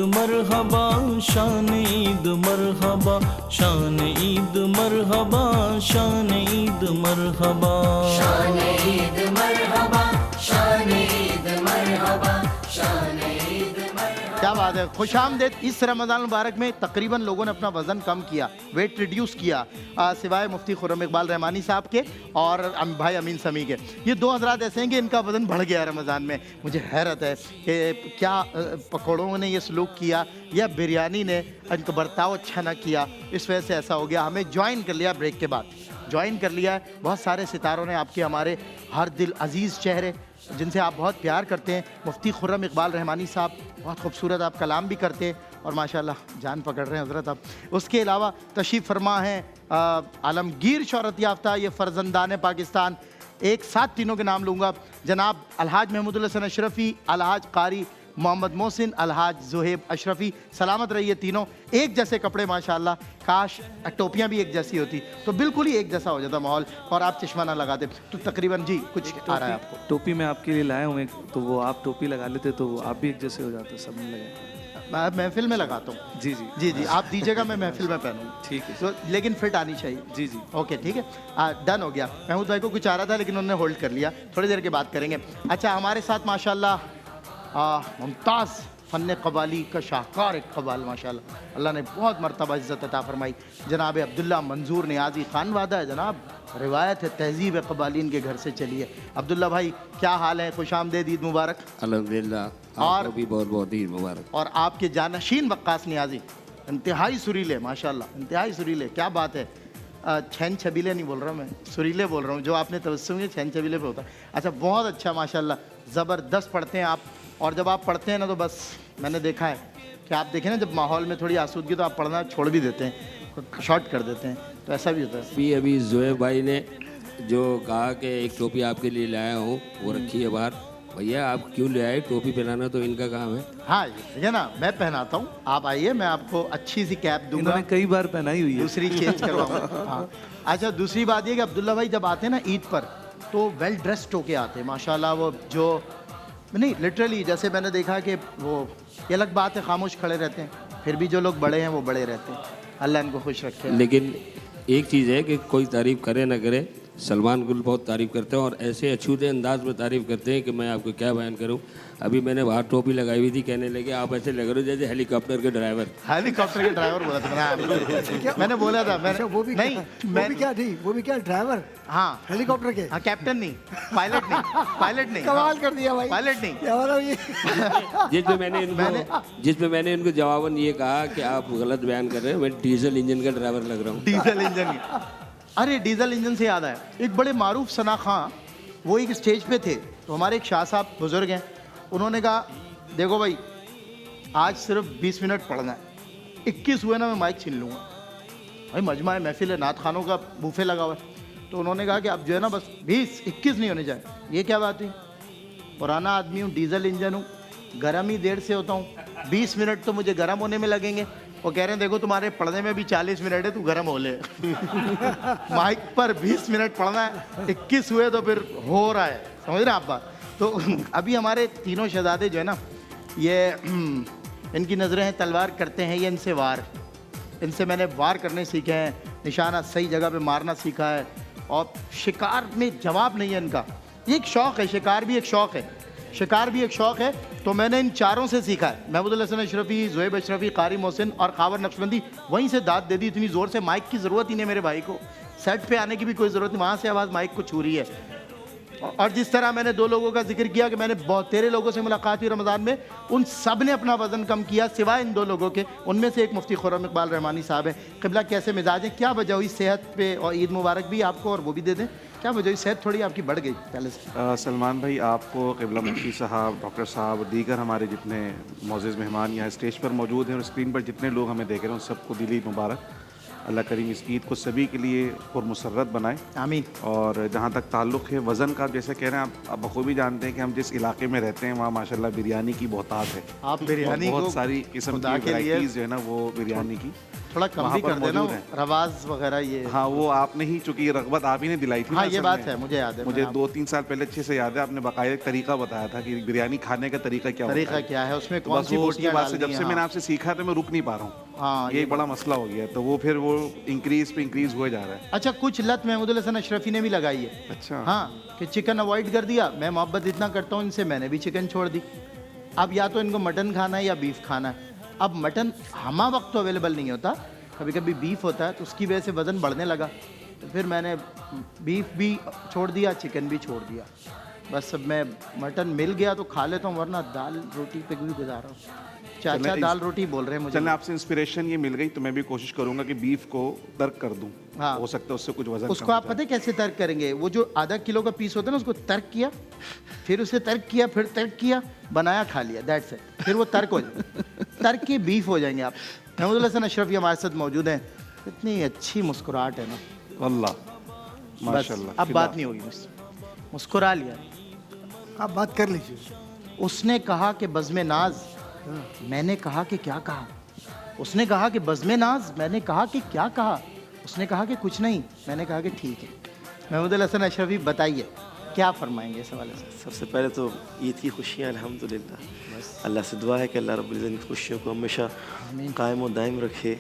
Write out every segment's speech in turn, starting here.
मरहबा, शान ईद मरहबा, शान ईद मरहबा, शान ईद मरहबा, शान ईद मरहबा, शान ईद मरहबा, शान ईद मरहबा। क्या बात है, खुशामदेद। इस रमज़ान मुबारक में तकरीबन लोगों ने अपना वज़न कम किया, वेट रिड्यूस किया, सिवाय मुफ्ती खुर्रम इकबाल रहमानी साहब के और भाई अमीन समी के। ये दो हज़रात ऐसे हैं कि इनका वज़न बढ़ गया रमज़ान में। मुझे हैरत है कि क्या पकौड़ों ने ये सलूक किया या बिरयानी ने इनको बर्ताव अच्छा ना किया, इस वजह से ऐसा हो गया। हमें ज्वाइन कर लिया ब्रेक के बाद, ज्वाइन कर लिया है बहुत सारे सितारों ने, आपके हमारे हर दिल अजीज़ चेहरे जिनसे आप बहुत प्यार करते हैं। मुफ्ती खुर्रम इकबाल रहमानी साहब, बहुत खूबसूरत आप कलाम भी करते हैं और माशाल्लाह जान पकड़ रहे हैं हज़रत आप। उसके अलावा तशरीफ़ फरमा हैं आलमगीर शोहरत याफ्ता ये फ़र्जंदान पाकिस्तान, एक साथ तीनों के नाम लूँगा, जनाब अलहाज महमूदुल हसन अशरफ़ी, अलहाज कारी मोहम्मद मोहसिन, अलहाज ज़ुहैब अशरफ़ी। सलामत रहिए तीनों। एक जैसे कपड़े माशाल्लाह, काश टोपियाँ भी एक जैसी होती तो बिल्कुल ही एक जैसा हो जाता माहौल और आप चश्मा ना लगाते। तो तकरीबन जी कुछ आ रहा है आपको? टोपी मैं आपके लिए लाया हूँ एक, तो वो आप टोपी लगा लेते तो आप भी एक जैसे हो जाते, सब में लगा। मैं महफिल में लगाता हूँ। जी जी जी जी, आप दीजिएगा, मैं महफिल में पहनूँ। ठीक है। तो लेकिन फिट आनी चाहिए। जी जी ओके ठीक है, डन हो गया। महमूद भाई को कुछ आ रहा था लेकिन उन्होंने होल्ड कर लिया, थोड़ी देर के बाद करेंगे। अच्छा, हमारे साथ माशाल्लाह मुमताज़ फ़न कबाली का शाहकार एक कबाल माशाल्लाह, अल्लाह ने बहुत मरतबा इज़्ज़त अता फरमाई, जनाब अब्दुल्ला मंजूर नियाज़ी खान वादा है जनाब, रिवायत है तहज़ीब कबाली इनके घर से चली है। अब्दुल्ला भाई क्या हाल है? खुशामदेद, ईद मुबारक। अल्हम्दुलिल्लाह, और आपको भी बहुत बहुत ईद मुबारक। और आपके जानशीन वक्कास नियाज़ी इंतहाई सुरीले माशाल्लाह, इंतहाई सुरीले, क्या बात है। छैन छबीले नहीं बोल रहा मैं, सुरीले बोल रहा हूँ, जो आपने तबस्सुम किया छैन छबीले पे होता है। अच्छा, बहुत अच्छा माशाल्लाह, ज़बरदस्त पढ़ते हैं आप। और जब आप पढ़ते हैं ना तो बस मैंने देखा है कि आप देखें ना, जब माहौल में थोड़ी आसूदगी तो आप पढ़ना छोड़ भी देते हैं, शॉर्ट कर देते हैं, तो ऐसा भी होता है। अभी ज़ुहैब भाई ने जो कहा कि एक टोपी आपके लिए लाया हूँ, वो रखी है बाहर। भैया आप क्यों ले आए? टोपी पहनाना तो इनका काम है। हाँ ये ना, मैं पहनाता हूँ, आप आइए, मैं आपको अच्छी सी कैप दूंगा, इन्होंने कई बार पहनाई हुई है, दूसरी चेंज करवाऊंगा। हाँ अच्छा, दूसरी बात ये कि अब्दुल्ला भाई जब आते हैं ना ईद पर तो वेल ड्रेस्ड होके आते हैं माशाल्लाह। वो जो नहीं लिटरली, जैसे मैंने देखा कि वो, ये अलग बात है खामोश खड़े रहते हैं, फिर भी जो लोग बड़े हैं वो बड़े रहते हैं, अल्लाह इनको खुश रखे। लेकिन एक चीज़ है कि कोई तारीफ़ करे ना करे, सलमान गुल बहुत तारीफ़ करते हैं और ऐसे अछूते अंदाज में तारीफ़ करते हैं कि मैं आपको क्या बयान करूं। अभी मैंने बाहर टोपी लगाई हुई थी, कहने लगे आप ऐसे लग रहे हो जैसे हेलीकॉप्टर के ड्राइवर। हेलीकॉप्टर के ड्राइवर बोला था मैंने बोला था मैंने, वो भी नहीं वो भी क्या थी, वो भी क्या ड्राइवर? हाँ हेलीकॉप्टर के? हाँ, कैप्टन नहीं, पायलट नहीं, पायलट नहीं, कमाल कर दिया भाई, पायलट नहीं। क्या मतलब ये? जिसमें मैंने इनको जवाबन ये कहा कि आप गलत बयान कर रहे हैं, मैं डीजल इंजन का ड्राइवर लग रहा हूँ। Diesel engine. अरे डीजल इंजन से याद आया, एक बड़े मारूफ सना खां, वो एक स्टेज पे थे, तो हमारे एक शाह साहब बुजुर्ग हैं, उन्होंने कहा देखो भाई आज सिर्फ 20 मिनट पढ़ना है, 21 हुए ना मैं माइक छीन लूँगा। भाई मजमा है, महफिल है, नात खानों का बूफे लगा हुआ है, तो उन्होंने कहा कि अब जो है ना बस 20-21 नहीं होने जाए। ये क्या बात हुई? पुराना आदमी हूँ, डीजल इंजन हूँ, गर्म ही देर से होता हूँ, 20 मिनट तो मुझे गर्म होने में लगेंगे। वो कह रहे हैं देखो तुम्हारे पढ़ने में भी 40 मिनट है, तू गर्म हो ले। माइक पर 20 मिनट पढ़ना है, 21 हुए तो फिर हो रहा है, समझ रहे हैं आप बात? तो अभी हमारे तीनों शहजादे जो है ना, ये इनकी नज़रें हैं तलवार करते हैं ये इनसे वार, इनसे मैंने वार करने सीखे हैं, निशाना सही जगह पे मारना सीखा है, और शिकार में जवाब नहीं है इनका। ये एक शौक़ है, शिकार भी एक शौक़ है, शिकार भी एक शौक़ है। तो मैंने इन चारों से सीखा है, महमूदुल हसन अशरफ़ी, ज़ुहैब अशरफ़ी, कारी मोहसिन और खावर नक्शबंदी, वहीं से दाद दे दी इतनी ज़ोर से, माइक की ज़रूरत ही नहीं मेरे भाई को, सेट पे आने की भी कोई ज़रूरत नहीं, वहाँ से आवाज़ माइक को छू रही है। और जिस तरह मैंने दो लोगों का जिक्र किया कि मैंने बहुत तेरे लोगों से मुलाकात हुई रमज़ान में, उन सब ने अपना वज़न कम किया सिवाय इन दो लोगों के। उनमें से एक मुफ्ती खुर्रम इकबाल रहमानी साहब हैं। क़िबला कैसे मिजाज हैं, क्या वजह हुई सेहत पे? और ईद मुबारक भी आपको, और वो भी दे दें, क्या वजह हुई सेहत थोड़ी आपकी बढ़ गई पहले से? सलमान भाई, आपको, क़िबला मुफ्ती साहब, डॉक्टर साहब, दीगर हमारे जितने मोअज़्ज़ज़ मेहमान यहाँ स्टेज पर मौजूद हैं और स्क्रीन पर जितने लोग हमें देख रहे हैं, उन सबको दिली मुबारक। अल्लाह करीम इस ईद को सभी के लिए पुरमसरत बनाए, आमीन। और जहाँ तक ताल्लुक़ है वज़न का, जैसे कह रहे हैं आप बखूबी जानते हैं कि हम जिस इलाके में रहते हैं वहाँ माशाल्लाह बिरयानी की बहुतात है। आप बिरयानी बहुत सारी किस्म की वैराइटीज़ जो है ना वो बिरयानी की, थोड़ा कम वहाँ भी पर कर देना, मौजूद हैं। रवाज वगैरह ये। हाँ, वो आपने ही, चूंकि ये रगबत आप ही ने दिलाई थी ना हाँ, ये असल बात में। है, मुझे याद है। मुझे 2-3 साल पहले अच्छे से याद है, आपने बाकायदा एक तरीका बताया था कि बिरयानी खाने का तरीका क्या होता तरीका है। क्या है, उसमें तो कौन बस सी वो उसके बोटियां बाद से डालनी जब है। से मैंने हाँ। आपसे सीखा है तो मैं रुक नहीं पा रहा हूँ। हाँ, ये एक बड़ा मसला हो गया है, तो वो फिर वो इंक्रीज पे इंक्रीज हुए जा रहा है। अच्छा, कुछ लत महमूद हसन अशरफी ने भी लगाई है। अच्छा। हाँ, कि चिकन अवॉइड कर दिया। मैं मोहब्बत इतना करता हूँ इनसे, मैंने भी चिकन छोड़ दी। अब या तो इनको मटन खाना है या बीफ खाना है। अब मटन हमा वक्त तो अवेलेबल नहीं होता, कभी कभी बीफ होता है, तो उसकी वजह से वज़न बढ़ने लगा। तो फिर मैंने बीफ भी छोड़ दिया, चिकन भी छोड़ दिया। बस अब मैं मटन मिल गया तो खा लेता हूँ, वरना दाल रोटी पे भी गुजारा हूँ। चाचा चलें, दाल रोटी बोल रहे हैं मुझे। चलने आपसे इंस्पिरेशन ये मिल गई तो मैं भी कोशिश करूंगा कि बीफ को तर्क कर दूं। हाँ। हो सकता है उससे कुछ वजन उसको कम हो आप जाए। पता है कैसे तर्क करेंगे? वो जो आधा किलो का पीस होता है ना, उसको तर्क किया, फिर उसे तर्क किया, फिर तर्क किया, बनाया, खा लिया, दैट्स इट। फिर वो तर्क हो जाए, तर्क के बीफ हो जाएंगे आप। महमूद हसन अशरफी हमारे साथ मौजूद हैं। इतनी अच्छी मुस्कुराहट है ना, अल्लाह बस माशाल्लाह। अब बात नहीं होगी मुझसे। मुस्कुरा लिया। आप बात कर लीजिए। उसने कहा कि बज़्म नाज, मैंने कहा कि क्या कहा? उसने कहा कि बज़्म नाज, मैंने कहा कि क्या कहा? उसने कहा कि कुछ नहीं, मैंने कहा कि ठीक है। महमूद हसन अशरफी बताइए क्या फरमाएंगे इस हवाले से? सबसे पहले तो ईद की खुशियाँ अल्हम्दुलिल्लाह। अल्लाह से दुआ है कि अल्लाह रब्बुल इज़्ज़त इन खुशियों को हमेशा कायम व दायम रखे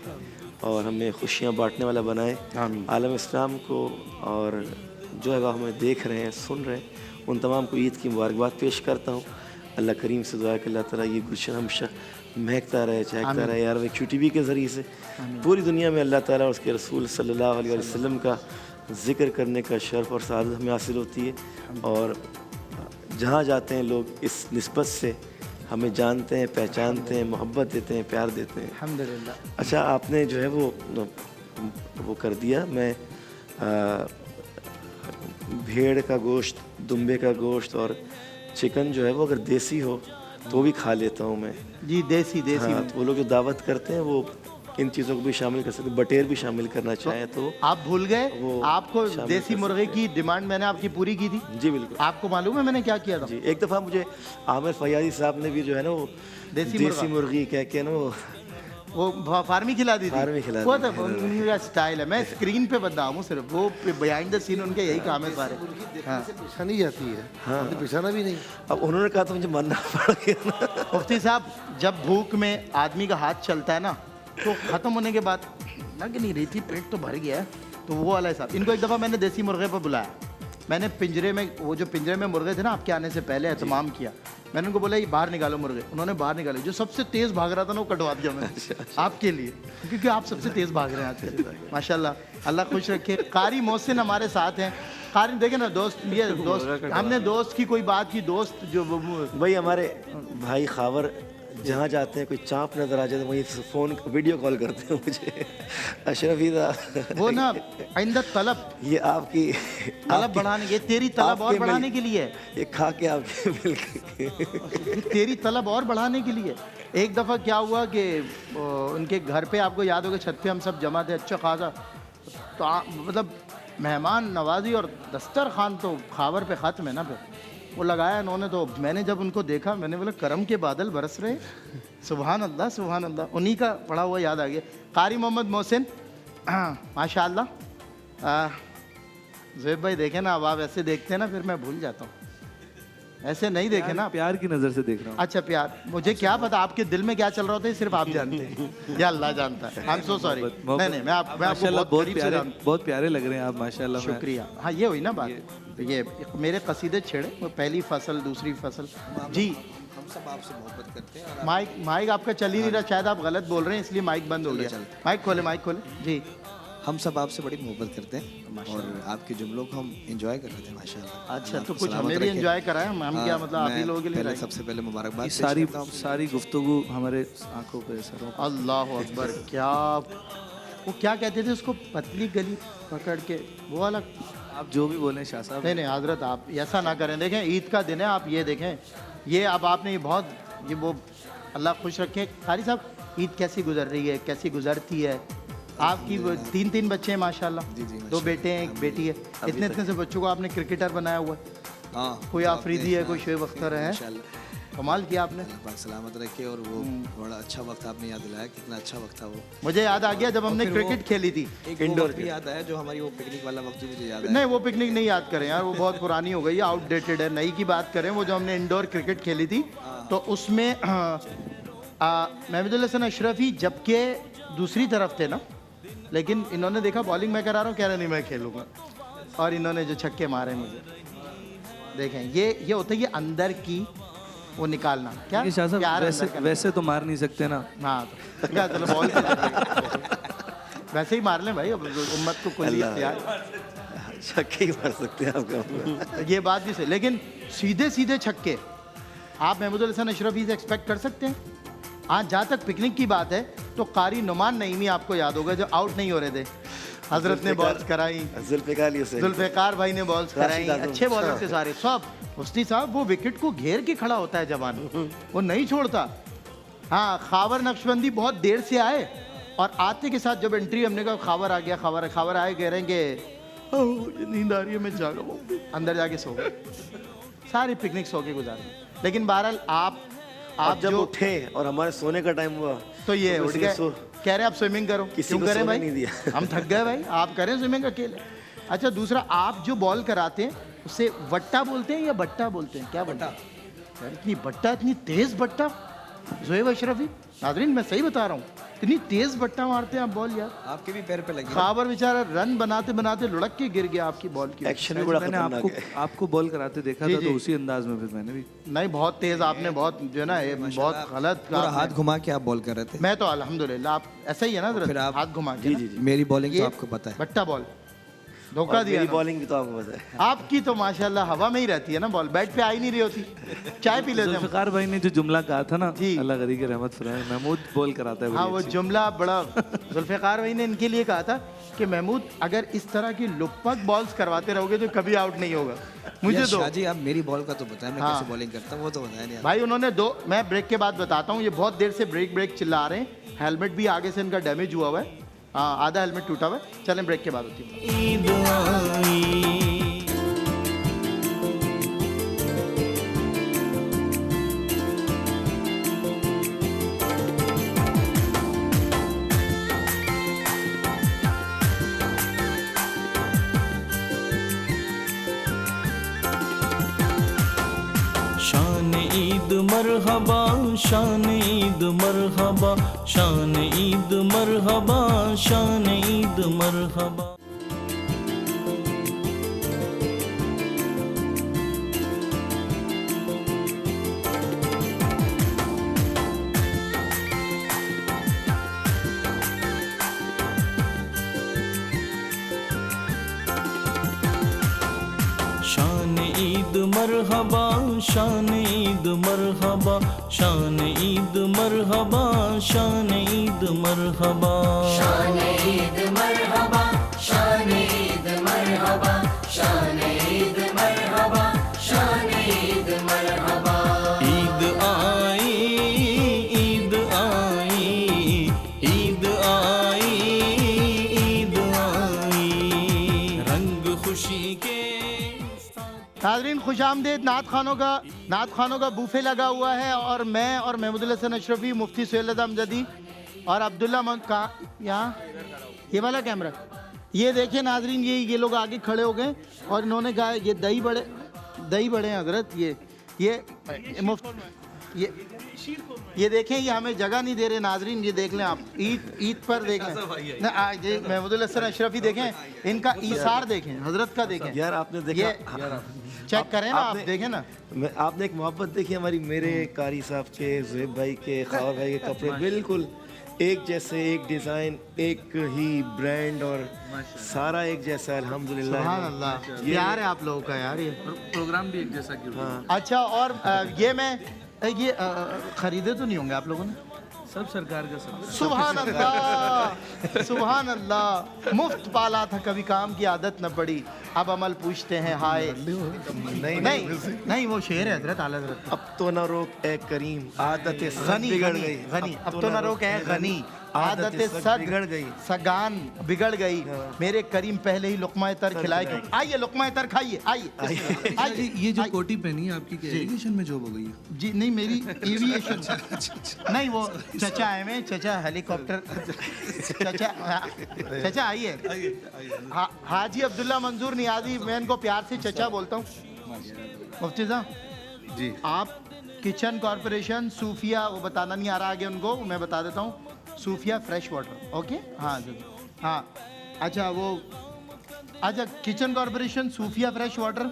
और हमें खुशियाँ बांटने वाला बनाए। आमीन। आलम इस्लाम को और जो है हमें देख रहे हैं, सुन रहे हैं, उन तमाम को ईद की मुबारकबाद पेश करता हूँ। अल्लाह करीम से दुआ है कि अल्लाह ताला ये गुलशन हमेशा महकता रहे, चहकता रहे। यार QTV के ज़रिए से पूरी दुनिया में अल्लाह ताला और उसके रसूल सल्लल्लाहु अलैहि वसल्लम का ज़िक्र करने का शर्फ़ और सआदत हमें हासिल होती है और जहाँ जाते हैं लोग इस निस्बत से हमें जानते हैं, पहचानते हैं, मोहब्बत देते हैं, प्यार देते हैं। अल्हम्दुलिल्लाह। अच्छा, आपने जो है वो कर दिया। मैं भेड़ का गोश्त, दुम्बे का गोश्त और चिकन जो है वो अगर देसी हो तो भी खा लेता हूँ मैं। जी, देसी देसी हाँ, में। तो वो लोग जो दावत करते हैं वो इन चीज़ों को भी शामिल कर सकते हैं, बटेर भी शामिल करना चाहें तो। आप भूल गए, वो आपको शामिल देसी कर मुर्गे सकते की डिमांड मैंने आपकी पूरी की थी। जी बिल्कुल। आपको मालूम है मैंने क्या किया था? जी, एक दफ़ा मुझे आमिर फयाजी साहब ने भी जो है ना वो देसी मुर्गी कह के ना वो फार्मी खिला दी थी। फार्मी खिला वो दी तो उनका स्टाइल है। मैं स्क्रीन पे बदनाम हूँ सिर्फ, वो बिहाइंड द सीन उनके यही काम है सारे। हाँ, पेशानी जाती है। हाँ, पेशाना भी नहीं। अब उन्होंने कहा तो मुझे मानना पड़ गया ना। मुफ्ती साहब, जब भूख में आदमी का हाथ चलता है ना, तो ख़त्म होने के बाद लग नहीं रही थी, पेट तो भर गया है, तो वो वाला हिसाब। इनको एक दफ़ा मैंने देसी मुर्गे पर बुलाया। मैंने पिंजरे में, वो जो पिंजरे में मुर्गे थे ना, आपके आने से पहले एहतमाम किया। मैंने उनको बोला ये बाहर निकालो मुर्गे। उन्होंने बाहर निकाले। जो सबसे तेज़ भाग रहा था ना, वो कटवा दिया मैंने आपके लिए, क्योंकि आप सबसे तेज़ भाग रहे हैं आजकल। माशाल्लाह, अल्लाह खुश रखे। कारी मोहसिन हमारे साथ हैं। कारी देखे ना दोस्त, ये दोस्त, हमने दोस्त की कोई बात की, दोस्त जो भाई हमारे भाई खावर जहाँ जाते हैं कोई चाँप नज़र आ जाए तो वहीं फ़ोन वीडियो कॉल करते हैं मुझे। अशरफी दा वो ना आइंदा तलब ये आपकी तलब बढ़ाने, ये तेरी तलब और बढ़ाने के लिए है। ये खा के आपके मिल के ये तेरी तलब और बढ़ाने के लिए। एक दफ़ा क्या हुआ कि उनके घर पे, आपको याद होगा, छत पे हम सब जमा थे, अच्छा खासा, तो मतलब मेहमान नवाजी और दस्तरखान तो खावर पे ख़त्म है ना। फिर वो लगाया इन्होंने, तो मैंने जब उनको देखा, मैंने बोला करम के बादल बरस रहे, सुभान अल्लाह सुभान अल्लाह। उन्हीं का पढ़ा हुआ याद आ गया। कारी मोहम्मद मोहसिन, माशाअल्लाह। ज़ुहैब भाई देखे ना, अब आप ऐसे देखते हैं ना, फिर मैं भूल जाता हूँ। ऐसे नहीं देखे ना। प्यार की नज़र से देख रहा हूँ। अच्छा, प्यार, मुझे क्या पता आपके दिल में क्या चल रहा होता है, सिर्फ आप जानते हैं या अल्लाह जानता है। I am so sorry. नहीं, मैं आपको माशाल्लाह बहुत करीब से जानता हूँ। बहुत प्यारे लग रहे हैं आप, माशाल्लाह। शुक्रिया। हाँ, ये हुई ना बात। ये मेरे कसीदे छेड़े, वो पहली फसल, दूसरी फसल। जी, हम सब आपसे मोहब्बत करते हैं। और माइक आपका चल ही नहीं रहा, शायद आप गलत बोल रहे हैं, इसलिए माइक बंद हो गया। माइक खोले जी। हम सब आपसे बड़ी मोहब्बत करते हैं और आपके जुमलों को हम एंजॉय कर रहे थे माशाल्लाह। अच्छा, तो कुछ हमें भी एंजॉय कराएं। हम क्या मतलब आप ही लोगों के लिए पहले लाए? सबसे पहले मुबारकबाद पेश सारी करता हूं। सारी गुफ्तगू हमारे आंखों पे सरों पे। अल्लाह अकबर। क्या वो क्या कहते थे उसको, पतली गली पकड़ के, वो वाला? आप जो भी बोलें शाह साहब। नहीं हजरत, आप ऐसा ना करें। देखें, ईद का दिन है, आप ये देखें, ये अब आपने ये बहुत, ये वो, अल्लाह खुश रखे। कारी साहब, ईद कैसी गुजर रही है, कैसी गुजरती है आपकी? वो 3 बच्चे हैं माशाल्लाह। जी, 2 बेटे हैं, एक बेटी है। इतने से बच्चों को आपने क्रिकेटर बनाया हुआ है। हाँ, कोई आफरीदी है, कोई शोएब अख्तर है। कमाल किया आपने। अल्लाह पाक सलामत रखे। और वो बड़ा अच्छा वक्त आपने याद दिलाया, कितना अच्छा वक्त था वो। मुझे याद आ गया जब हमने फिर वो क्रिकेट खेली थी एक इंडोर भी याद आया जो हमारी वो पिकनिक वाला वक्त भी मुझे याद है। नहीं वो पिकनिक नहीं याद करें यार, वो बहुत पुरानी हो गई है, आउटडेटेड है। नई की बात करें, वो जो हमने इंडोर क्रिकेट खेली थी तो उसमें महमूदुल हसन अशरफी जबकि दूसरी तरफ थे ना, लेकिन इन्होंने देखा बॉलिंग मैं करा रहा हूँ, कह रहे नहीं मैं खेलूँगा, और इन्होंने जो छक्के मारे मुझे देखें, ये होता है ये अंदर की वो निकालना। क्या ये शाह साहब प्यार वैसे अंदर का वैसे तो मार नहीं सकते ना। हाँ तो क्या चलो बॉल वैसे ही मार लें भाई, अब उम्मत को कोई यार छक्के ही मार सकते हैं आपका। ये बात भी सही, लेकिन सीधे सीधे छक्के आप महमूदुल हसन अशरफी से एक्सपेक्ट कर सकते हैं? हाँ, जहाँ तक पिकनिक की बात है तो कारी नुमान नईमी आपको याद होगा जो आउट नहीं हो रहे थे, हजरत ने बॉल्स कराई, जुल्फ़िकार भाई ने बॉल्स कराई, अच्छे बॉलर थे सारे सब। मुफ्ती साहब वो विकेट को घेर के खड़ा होता है जवान, वो नहीं छोड़ता। हाँ, खावर नक्शबंदी बहुत देर से आए और आते के साथ जब एंट्री हमने कहा खावर आ गया, खावर आए, कह रहे हैं कि नींद आ रही है मैं जागा हूँ, अंदर जाके सो गए। सारी पिकनिक सो के गुजारी। लेकिन बहरहाल आप जब जो उठे और हमारे सोने का टाइम हुआ तो ये उठ गए, कह रहे हैं आप स्विमिंग करो। किसी क्यों को करें सोने भाई, नहीं दिया। हम थक गए भाई, आप करें स्विमिंग अकेले। अच्छा, दूसरा आप जो बॉल कराते हैं उसे वट्टा बोलते हैं या बट्टा बोलते हैं? क्या बट्टा यार, इतनी बट्टा, इतनी तेज बट्टा ज़ोएब अशरफी, नाज़रीन मैं सही बता रहा हूँ, इतनी तेज बट्टा मारते हैं आप बॉल यार। आपके भी पैर पे लगी। खाबर बेचारा रन बनाते बनाते लुढ़क के गिर गया आपकी बॉल की। एक्शन भी बड़ा मैंने खतरनाक आपको बॉल कराते देखा जी, था जी। तो उसी अंदाज में फिर मैंने भी। नहीं बहुत तेज आपने, बहुत जो है ना ये बहुत गलत पूरा आपने- हाथ घुमा के आप बॉल कर रहे थे। मैं तो अल्हम्दुलिल्लाह, आप ऐसा ही है ना फिर जरा आप- हाथ घुमा के ना। मेरी बॉलिंग ये तो आपको पता है। बट्टा बॉल धोखा दिया मेरी ना। बॉलिंग भी तो आपको पता है। आपकी तो माशाल्लाह हवा में ही रहती है ना बॉल, बैट पे आ ही नहीं रही होती। चाय पी लेते हैं हम। जुल्फ़िकार भाई ने जो जुमला कहा था ना, जी। अल्लाह गरी के रहमत फरमाए, महमूद बॉल कराता है बड़ी हाँ, वो अच्छी। जुमला बड़ा जुल्फ़िकार भाई ने इनके लिए कहा था कि महमूद अगर इस तरह की लुपक बॉल्स करवाते रहोगे तो कभी आउट नहीं होगा, मुझे यार दो। शाह जी, आप मेरी बॉल का तो बताएं, मैं हाँ। कैसे बॉलिंग करता हूँ वो तो बताया नहीं। भाई उन्होंने दो, मैं ब्रेक के बाद बताता हूँ, ये बहुत देर से ब्रेक चिल्ला रहे हैं, हेलमेट भी आगे से इनका डैमेज हुआ हुआ है। हाँ, आधा हेलमेट टूटा हुआ है। चलें ब्रेक के बाद होती है। ईद आई शान ईद मरहबा, शान ईद मरहबा, शान ईद मरहबा, शान ईद मरहबा। शान ईद मरहबा, शान ईद मरहबा, शान ईद मरहबा, शान ईद मरहबा। शान ईद मरहबा, शान ईद मरहबा, शान ईद मरहबा, शान ईद मरहबा। ईद आई, ईद आई, ईद आई, ईद आई, रंग खुशी के नाज़रीन खुशामदीद। नात खानों का बूफे लगा हुआ है और मैं और महमूदुल हसन अशरफी, मुफ्ती सुहेल अमजदी और अब्दुल्ला का यहाँ ये वाला कैमरा, ये देखिए नाज़रीन, ये लोग आगे खड़े हो गए और इन्होंने कहा ये दही बड़े हैं हजरत, ये मुफ्त ये देखें, ये हमें जगह नहीं दे रहे नाजरीन, ये देख लें आप, ईद पर देख लें ना, ये महमूदुल हसन अशरफी देखें, इनका ईसार देखें, हजरत का देखें यार आपने देखा, चेक करें ना, आप देखें ना, आपने एक मोहब्बत देखी हमारी, मेरे कारी साहब के, ज़ोएब भाई के, खावर भाई के कपड़े बिल्कुल एक जैसे, एक डिज़ाइन, एक ही ब्रांड और सारा एक जैसा, अल्हम्दुलिल्लाह। सुभान अल्लाह, प्यार है आप लोगों का यार। ये प्रोग्राम भी एक जैसा क्यों? हाँ। अच्छा, और ये मैं ये खरीदे तो नहीं होंगे आप लोगों ने? सब सरकार का सब। सुभान अल्लाह, सुभान अल्लाह। मुफ्त पाला था कभी काम की आदत न पड़ी, अब अमल पूछते हैं हाय। नहीं वो शेर है हजरत, आला हजरत। अब तो न रोक ए करीम, आदत सब गनी बिगड़ गनी गई। गनी, अब तो न रोक है गनी, आदतें सद बिगड़ गई, सगान बिगड़ गई, मेरे करीम पहले ही लुकमा तर खिलाए क्यों। आइए लुकमा तर खाइए, आइए आइए। ये जो कोटी पहनी है आपकी क्या एविएशन में जॉब हो गई है? जी नहीं, मेरी एविएशन नहीं, वो चचा है, मैं चचा हेलीकॉप्टर चचा आइए। हाजी अब्दुल्ला मंजूर नियाजी, मैं इनको प्यार से चचा बोलता हूँ। मुफ्ती साहब जी, आप किचन कॉरपोरेशन सूफिया, वो बताना नहीं आ रहा आगे उनको, मैं बता देता हूँ, सूफिया फ्रेश वाटर। ओके हाँ जी हाँ, अच्छा वो अच्छा किचन कॉरपोरेशन सूफिया फ्रेश वाटर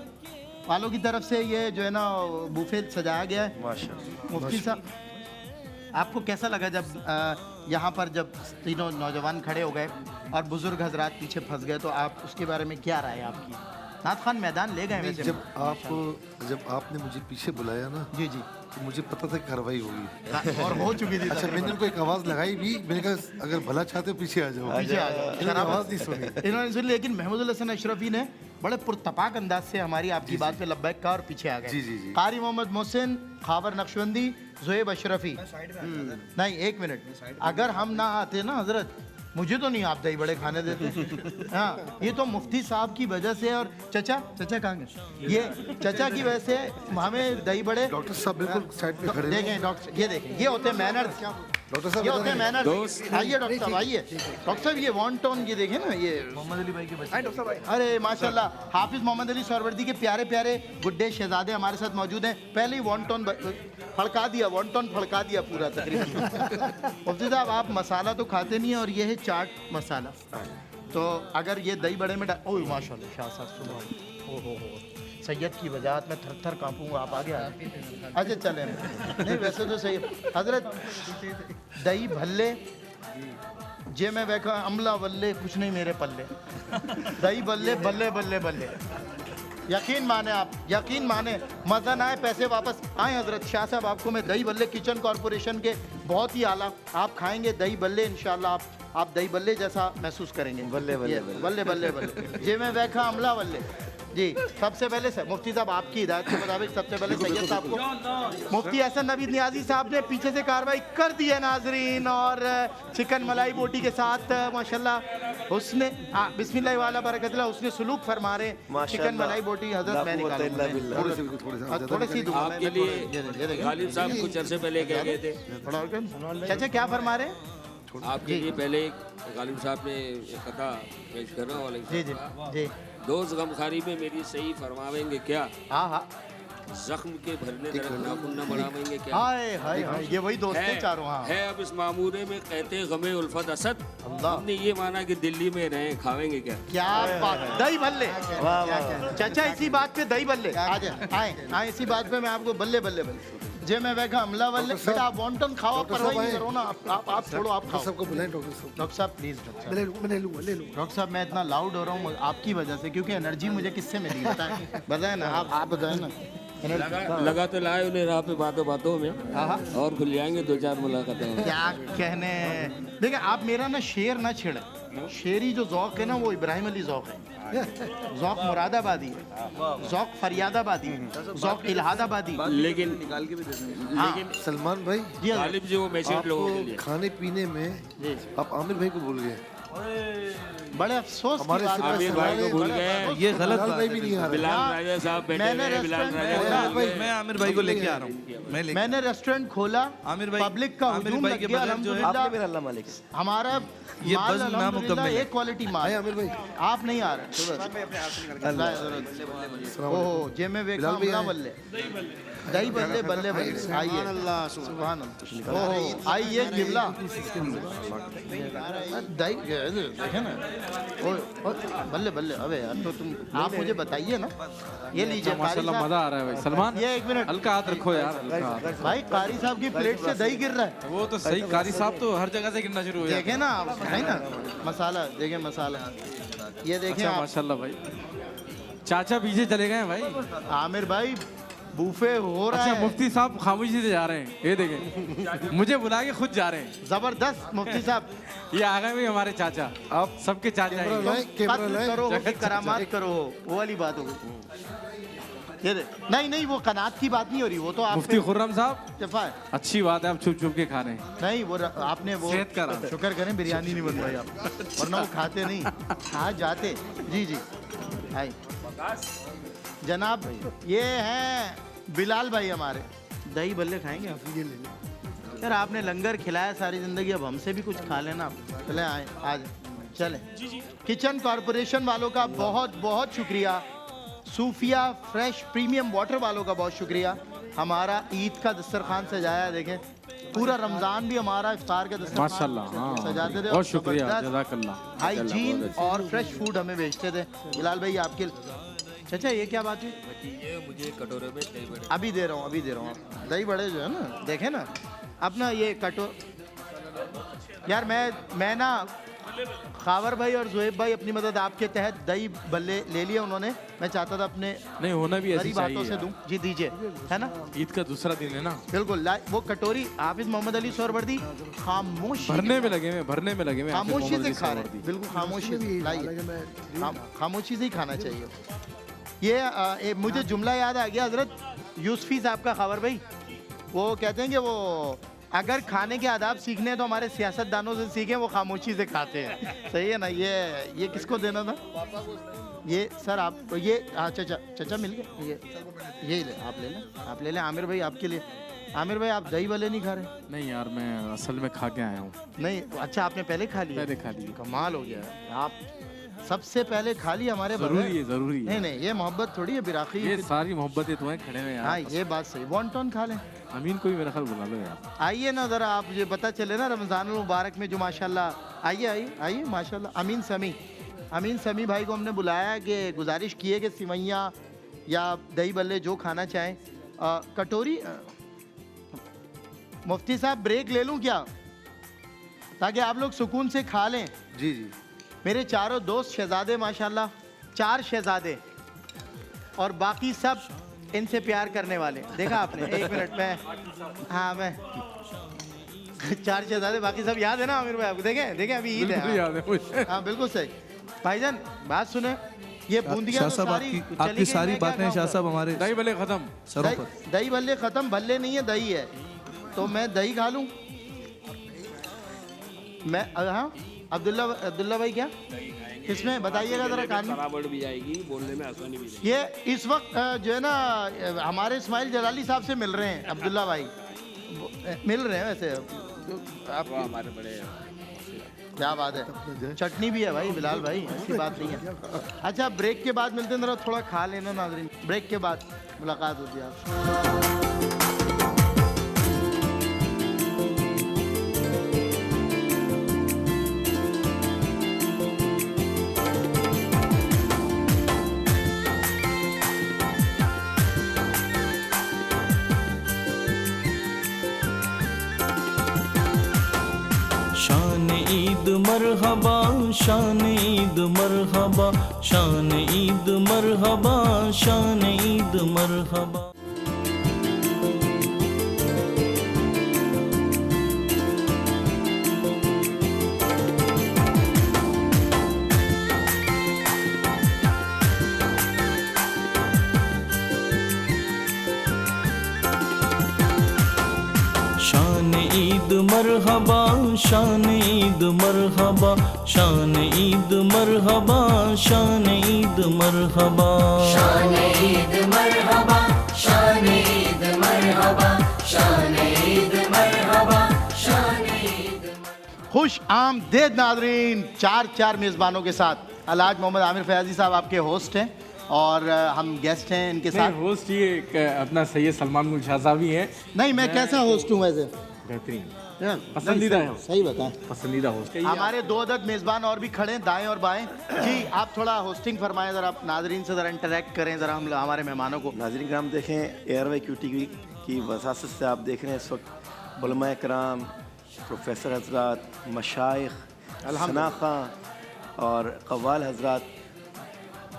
वालों की तरफ से ये जो है ना बुफे सजाया गया है। माशाल्लाह। मुफ्ती साहब आपको कैसा लगा जब यहाँ पर जब तीनों नौजवान खड़े हो गए और बुजुर्ग हजरात पीछे फंस गए, तो आप उसके बारे में क्या राय है आपकी? नाथ खान मैदान ले गए वैसे। जब आपने मुझे पीछे बुलाया ना, जी जी, तो मुझे पता था कि कार्रवाई होगी और हो चुकी थी। अच्छा, मैंने उनको एक आवाज़ लगाई भी, मैंने कहा अगर भला चाहते हो पीछे आ जाओ। पीछे आ जाओ। इन्होंने आवाज़ नहीं सुनी। इन्होंने सुनी, लेकिन महमूद हसन अशरफी ने बड़े पुरतपाक अंदाज से हमारी आपकी बात पे लब्बैक कहा और पीछे आ गए। जी, जी, जी। कारी मोहम्मद मोहसिन, खावर नक्शबंदी, जोएब अशरफी। नहीं एक मिनट, अगर हम ना आते ना हजरत, मुझे तो नहीं आप दही बड़े खाने देते। हाँ, ये तो मुफ्ती साहब की वजह से, और चचा कहाँ गए? ये चचा की वजह से हमें दही बड़े। डॉक्टर साहब बिल्कुल साइड पे खड़े हैं। देखें डॉक्टर, ये देखें, ये होते हैं मैनर्स। डॉक्टर साहब ये होते हैं मैनर्स। दोस्त। आइए डॉक्टर साहब, आइए डॉक्टर साहब, ये वॉन्टोन, ये देखें ना, ये मोहम्मद अली भाई के बच्चे। अरे माशाल्लाह, हाफिज मोहम्मद अली सोहरावर्दी के प्यारे प्यारे गुड्डे शहजादे हमारे साथ मौजूद हैं। पहले ही वॉन्टोन फड़का दिया, वॉन्टोन फड़का दिया पूरा तकरीबन। मुफ्ती साहब आप मसाला तो खाते नहीं है, और ये है चाट मसाला, तो अगर ये दही बड़े में ओह माशाल्लाह शाह साहब, सुबह हो सैयद की वजाहत में थर थर कांपूंगा। आप आगे आए। अच्छा चलें, नहीं वैसे तो सही हजरत। दही भल्ले जे मैं बैठा अमला वल्ले, कुछ नहीं मेरे पल्ले। दही बल्ले बल्ले बल्ले बल्ले, यकीन माने आप, यकीन माने, मज़ा ना आए पैसे वापस आए। हजरत शाह साहब आपको मैं दही बल्ले किचन कॉरपोरेशन के बहुत ही आला, आप खाएंगे दही बल्ले इंशाल्लाह, आप दही बल्ले जैसा महसूस करेंगे। बल्ले बल्ले बल्ले बल्ले बल्ले जे मैं बैठा अमला वल्ले। जी सबसे पहले मुफ्ती साहब आपकी हिदायत के मुताबिक सबसे पहले सैयद साहब को, मुफ्ती हसन नवीद नियाजी साहब ने पीछे से कार्रवाई कर दी है नाजरीन, और चिकन मलाई बोटी के साथ माशाल्लाह उसने बिस्मिल्लाह वाला बरकतल्लाह उसने सुलूक फरमा रहे। चिकन मलाई बोटी हजरत मैं निकालूंगा थोड़ी सी दूंगा आपके लिए गालिब साहब कुछ अरसे पहले कह गए थे। चाचा क्या फरमा रहे? आपके लिए पहले गालिब साहब ने एक कथा पेश करना वाले। जी जी जी, दोस्त गमखारी में मेरी सही फरमावेंगे क्या? हाँ हाँ, जख्म के भरने दरक नाखून न बढ़ावेंगे क्या? हाय हाय हाय, ये वही दोस्त हैं चारों। हाँ है अब इस मामूरे में कहते गमे उल्फत असद, हमने ये माना कि दिल्ली में रहें, खावेंगे क्या? क्या बात, दही भल्ले। चाचा इसी बात पे दही बल्ले आ जाए, आए इसी बात पे मैं आपको बल्ले बल्ले बल्ले जे मैं बैठा हमला वाले। बेटा आप वॉन्टन खाओ, आप परवाही नहीं करो ना, आप छोड़ो, आप खाओ। सबको बुलाएं डॉक्टर साहब। डॉक्टर साहब प्लीज, डॉक्टर साहब ले लूँगा ले लूँगा। डॉक्टर साहब मैं इतना लाउड हो रहा हूँ आपकी वजह से, क्योंकि एनर्जी मुझे किससे मिली बताए ना, आप बताए ना। लगा तो लाए उन्हें राह पे बातों बातों में, और खुल जाएंगे दो चार मुलाकातें। क्या कहने, देखिए आप मेरा ना शेर ना छेड़े, शेरी जो जौक है ना वो इब्राहिम अली जौक है, जौक मुरादाबादी है, जौक फरियादाबादी है, जौक इलाहाबादी। लेकिन निकाल के भी दे देंगे। लेकिन सलमान भाई, गालिब जी वो मैसेज लोगों के लिए खाने पीने में आप आमिर भाई को भूल गए। बड़े अफसोस की हमारे बात है। आमिर भाई को भूल गए, ये गलत बिलाल बात भाई है। भी नहीं आ रहे। बिलाल राजा साहब बैठे मैंने हुए हैं, बिलाल रेस्टोरेंट राजा खोला, साहब मैं आमिर भाई को लेके आ रहा हूँ। मैंने रेस्टोरेंट खोला, आमिर भाई, पब्लिक का आमिर हुजूम भाई लग के गया, बगैर जो है, अल्हम्दुलिल्लाह आपके मेरा अल्लाह मालिक है। हमारा ये माल बज़्म अल्हम्दुलिल्लाह नामुकम्मल है। एक क्वालिटी माल। आए आमिर भाई, आप नहीं आ रहे। ओहो जे में वेखा बिलाल भाई हमला आए। बल्ले दही बल्ले बल्ले बल्ले। आइए सुभान अल्लाह, ओहो आइए किबला दही देखे ना, बल्ले बल्ले। अबे यार तो तुम आप मुझे बताइए ना, ये लीजिए माशाल्लाह मजा आ रहा है भाई। सलमान ये एक मिनट हल्का हाथ रखो यार, हल्का हाथ। भाई कारी साहब की प्लेट से दही गिर रहा है, वो तो सही, कारी साहब तो हर जगह से गिरना शुरू हो जाते देखे ना आप, है ना मसाला, देखें मसाला, ये देखें हैं। आप। माशाल्लाह भाई, चाचा पीछे चले गए हैं भाई। आमिर भाई बूफे हो रहा अच्छा है। मुफ्ती साहब खामोशी से जा रहे हैं, ये देखें, मुझे बुला के खुद जा रहे हैं। जबरदस्त मुफ्ती साहब, ये आ गए भी हमारे चाचा, आप सबके चाचा कैमरा हैं। लाएं, कैमरा कत्ल लाएं। करो हो कि करामात करो हो, वो वाली बात हो गई। ये दे। नहीं नहीं, वो कनात की बात नहीं हो रही, वो तो आप मुफ्ती खुर्रम साहब, दफा है। अच्छी बात है, आप छुप छुप के खा रहे हैं। नहीं वो आपने वो सेहत का राज। शुक्र करें बिरयानी नहीं बनवाई आप, वरना वो खाते नहीं, खा जाते। जी जी भाई जनाब, ये हैं बिलाल भाई हमारे, दही बल्ले खाएंगे आप? ये ले लें यार, आपने लंगर खिलाया सारी ज़िंदगी, अब हमसे भी कुछ खा लेना। चले आए आज चले। किचन कॉरपोरेशन वालों का बहुत बहुत शुक्रिया, सूफिया फ्रेश प्रीमियम वाटर वालों का बहुत शुक्रिया। हमारा ईद का दस्तरखान सजाया, देखें पूरा रमज़ान भी हमारा इफ्तार का दस्तरखान माशाल्लाह, हाँ, सजाते थे। बहुत शुक्रिया, जबरदस्त जज़ाकल्लाह। हाइजीन और फ्रेश फूड हमें भेजते थे। बिलाल भाई आपके चाचा ये क्या बात हुई? ये मुझे कटोरे में दही बड़े अभी दे रहा हूँ दही बड़े जो है ना, देखें ना अपना ये यार मैं ना खावर भाई और जुएब भाई अपनी मदद आपके तहत दही बल्ले ले लिए उन्होंने। मैं चाहता था अपने नहीं होना भी ऐसी गरीब हाथों चाहिए से यार। दूं। जी दीजिए, है ना? ईद का दूसरा दिन है ना, बिल्कुल वो कटोरी हाफिज मोहम्मद अली सोहरवर्दी खामोशी भरने में लगे हुए, भरने में लगे हुए। खामोशी से खा रहे हैं, बिल्कुल खामोशी से लाइए, खामोशी से ही खाना चाहिए। ये मुझे जुमला याद आ गया हजरत यूसुफी साहब का, खावर भाई वो कहते हैं कि वो अगर खाने के आदाब सीखने हैं तो हमारे सियासतदानों से सीखें, वो खामोशी से खाते हैं। सही है ना? ये किसको देना था? ये सर आप ये चाचा मिल गए, ये ले, आप ले लें, आप ले लें। आमिर भाई आपके लिए। आमिर भाई आप दही वाले नहीं खा रहे? नहीं यार, मैं असल में खा के आया हूँ। नहीं अच्छा, आपने पहले खा लिया? पहले खा लिया। कमाल हो गया, आप सबसे पहले खा लिया हमारे बगैर। जरूरी है, जरूरी है। नहीं नहीं, ये मोहब्बत थोड़ी है, बिराकी। ये सारी मोहब्बतें तो हैं खड़े में यार। हाँ ये बात सही। वॉन्टन खा लें। अमीन को भी मेरा ख्याल बुला लो यार। आइए ना ज़रा, आप ये पता चले ना रमज़ान मुबारक में जो माशाल्लाह। आइए माशाल्लाह। अमीन समी भाई को हमने बुलाया कि गुजारिश की है कि सिवैयाँ या दही बल्ले जो खाना चाहें। कटोरी मुफ्ती साहब ब्रेक ले लूँ क्या, ताकि आप लोग सुकून से खा लें? जी जी। मेरे चारों दोस्त शहजादे माशाल्लाह, 4 शहजादे, और बाकी सब इनसे प्यार करने वाले। देखा आपने? 1 मिनट में, हाँ मैं 4 शहजादे, बाकी सब याद है ना आमिर भाई आपको? देखें अभी ईद है। याद है मुझे। हाँ बिल्कुल सही। भाईजान बात सुने, ये बूंदिया शाह तो साहब, सारी आपकी चली गई, सारी मैं क्या बातें शाह साहब हमारे दही भले खत्म। सरों पर। दही बल्ले ख़त्म, भल्ले नहीं है, दही है। तो मैं दही खा लूँ? मैं हाँ अब्दुल्ला भाई क्या इसमें बताइएगा ज़रा। बराबर भी जाएगी, बोलने में आसानी भी नहीं। ये इस वक्त जो है ना हमारे इस्माइल जलाली साहब से मिल रहे हैं, अब्दुल्ला भाई मिल रहे हैं वैसे। आप हमारे बड़े क्या बात है, चटनी भी है भाई बिलाल भाई, ऐसी बात नहीं है। अच्छा ब्रेक के बाद मिलते हैं, जरा थोड़ा खा लेना नाज़रीन, ब्रेक के बाद मुलाकात होती है आपसे। शान ईद मरहबा, शान ईद मरहबा, शान ईद मरहबा, शान ईद मरहबा। शान ईद मरहबा, शान ईद मरहबा, शान ईद मरहबा, शान ईद मरहबा। शान ईद मरहबा, शान ईद मरहबा, शान ईद मरहबा, शान ईद। खुश आमदेद नाज़रीन, 4 मेज़बानों के साथ अलहाज मोहम्मद आमिर फयाजी साहब आपके होस्ट हैं और हम गेस्ट हैं इनके साथ। होस्ट ये अपना सैयद सलमान गुल शाह साहब ही हैं। नहीं मैं कैसा होस्ट हूँ वैसे? बेहतरीन, यार, पसंदीदा नहीं, है। सही बताएं। पसंदीदा होस्ट। हमारे 2 अदद मेज़बान और भी खड़े हैं दाएं और बाएं। जी आप थोड़ा होस्टिंग फरमाएं, ज़रा आप नाजरीन से ज़रा इंटरेक्ट करें ज़रा, हम हमारे मेहमानों को। नाज़रीन कराम देखें, ARYQ TV की वसासत से आप देख रहे हैं इस वक्त उलमाए कराम, प्रोफेसर हजरात, मशाइख, सनाखा और कव्वाल हजरात,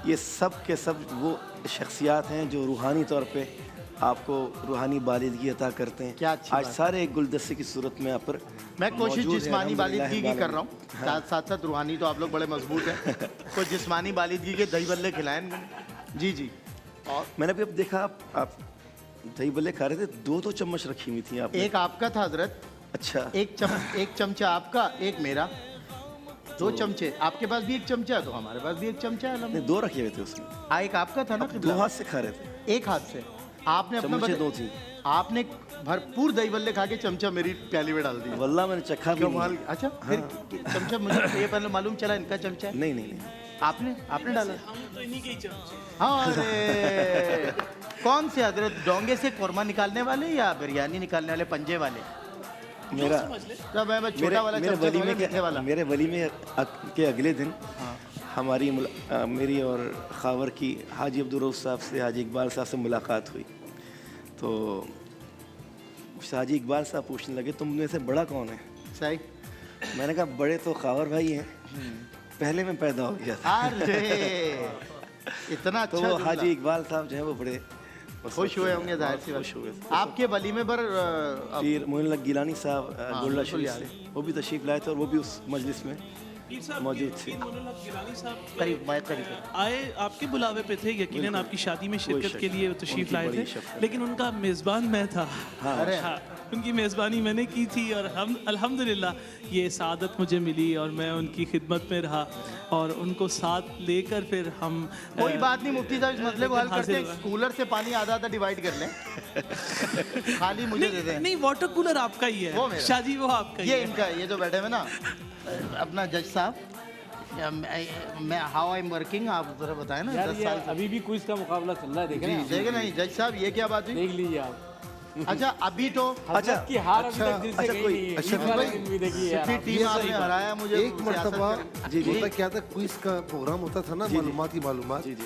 ये सब के सब वो शख्सियात हैं जो रूहानी तौर पे आपको रूहानी बालिदगी अता करते हैं। क्या अच्छी आज बात। सारे एक गुलदस्ते की सूरत में यहाँ पर मैं कोशिश मौजूद हैं, जिस्मानी बालिदगी की कर रहा हूँ, हाँ। साथ रूहानी तो आप लोग बड़े मजबूत हैं। तो जिस्मानी बालिदगी के दही बल्ले खिलाएं। जी जी मैंने अभी अब देखा आप दही बल्ले खा रहे थे, 2 चम्मच रखी हुई थी आपने। एक आपका था हजरत, अच्छा, एक चमचा आपका, एक मेरा, 2 चमचे। आपके पास भी एक चमचा है तो हमारे पास भी एक चमचा है। नहीं 2 रखे हुए थे उसमें। एक आपका था ना, 2 हाथ से खा रहे थे। एक हाथ से आपने अपना चम्मचे 2 थी। आपने भरपूर दही बल्ले खा के चमचा मेरी प्याली में डाल दिया। वल्लाह मैंने चखा भी नहीं। अच्छा फिर चमचा मुझे ये पहले मालूम चला इनका चमचा है। नहीं आपने डाला। हम तो इन्हीं के ही चमचे। हाँ अरे कौन से हजरत, डोंगे से कोरमा निकालने वाले या बिरयानी निकालने वाले पंजे वाले? मेरा जब मैं छोटा वाला मेरे चमचा वलीमे मीठे वाला। मेरे वलीमे के अगले दिन हमारी मेरी और खावर की हाजी अब्दुल रऊफ साहब से, हाजी इकबाल साहब से मुलाकात हुई। तो हाजी इकबाल साहब पूछने लगे तुम में से बड़ा कौन है? सही। मैंने कहा बड़े तो खावर भाई हैं, पहले मैं पैदा हो गया था। अरे इतना अच्छा तो जुमला। हाजी इकबाल साहब जो है वो बड़े खुश हुए होंगे, जाहिर सी खुश हुए। बात। आपके वलीमे पर फिर मोइन गिलानी साहब गोल्डा शरीफ से वो भी तशरीफ लाए थे और वो भी उस मजलिस में मौजूद थे। गिलानी साहब करीब आए, आपके बुलावे पे थे, यकीनन आपकी शादी में शिरकत के लिए तशरीफ लाए थे, लेकिन उनका मेज़बान मैं था। अरे हाँ, उनकी मेज़बानी मैंने की थी और हम अल्हम्दुलिल्लाह ये सआदत मुझे मिली और मैं उनकी खिदमत में रहा और उनको साथ लेकर फिर हम कोई बात नहीं मुफ्ती साहब, इस मसले को हल करते हैं। कूलर से पानी आधा आधा डिवाइड कर लें। खाली मुझे दे दें। नहीं वाटर कूलर आपका ही वो है मेरा। शाहजी, वो आपका ही ये है। इनका, ये जो बैठे हुए ना अपना जज साहब, मैं हाउ आई एम वर्किंग, आप जरा बताएं ना। यार 10 ये साल अभी भी क्विज का मुकाबला चल रहा है, देख रहे हैं? देखे नहीं जज साहब, ये क्या बात हुई? देख लीजिए आप। अच्छा अभी तो अच्छा की हार अभी तक दिल से गई नहीं है। अच्छा, इस वाले भाई, दिन भी देखिए यार कितनी आप। टीम आपने हराया मुझे। एक मरतबा जी। होता क्या था, क्विज का प्रोग्राम होता था ना, मालूमाती मालूमात, जी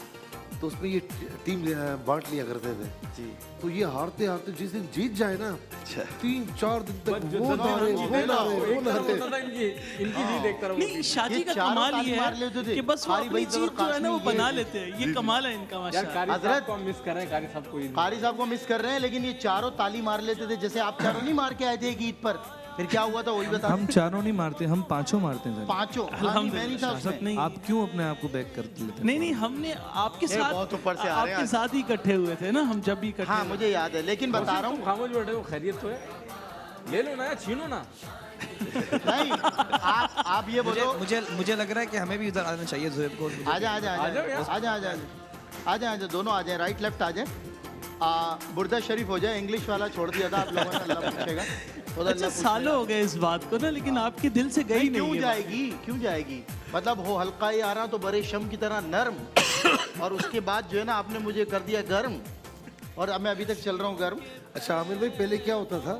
तो उसमें ये टीम बांट लिया करते थे। जी। तो ये हारते हारते जिस दिन जीत जाए ना, अच्छा। 3-4 दिन तक जो वो ना रहे, वो ना रहे, वो ना रहे। होता था इनकी जीत एक तरफ नहीं शादी का चारों कमाल ताली ये मार लेते है थे। कि बस वो कारी अपनी भाई चीज जबर जो है ना वो कासमी, बना ये- लेते हैं, ये कमाल है इनका यार माशाल्लाह। कारी हजरत- साहब को हम मिस कर रहे हैं, कारी साहब को कारी साहब को मिस कर रहे हैं, लेकिन ये चारों ताली मार लेते थे। जैसे आप चारों नहीं मार के आए थे एक ईद पर, फिर क्या हुआ था वही बता। हम चारों नहीं मारते, हम 5 मारते हैं। पांचों। हाँ, नहीं, मैं नहीं था उसमें। नहीं आप क्यों अपने आप को बैक कर लेते? नहीं हमने आपके ये बहुत ऊपर से साथ आ रहे हैं आपके आज। साथ ही इकट्ठे हुए थे ना, हम जब भी इकट्ठे हाँ हुए। मुझे याद है, लेकिन बता रहा हूँ खामोश बैठे हो, खैरियत तो है, ले लो ना यार, छीनो ना। नहीं, आप ये बोलो। मुझे लग रहा है कि हमें भी उधर आना चाहिए ज़ुहैब को। आजा आजा आजा आजा आजा आजा आजा, दोनों आ जाए, राइट लेफ्ट आ जाए। बुर्दा शरीफ हो जाए, इंग्लिश वाला छोड़ दिया था आप लोगों ने, अल्लाह पूछेगा। अच्छा सालों हो गए इस बात को ना, लेकिन आपके दिल से गई नहीं क्यों ये बात। जाएगी, क्यों जाएगी? मतलब हो हल्का ही आ रहा तो बड़े शम की तरह नर्म, और उसके बाद जो है ना आपने मुझे कर दिया गर्म, और अब मैं अभी तक चल रहा हूँ गर्म। अच्छा आमिर भाई, पहले क्या होता था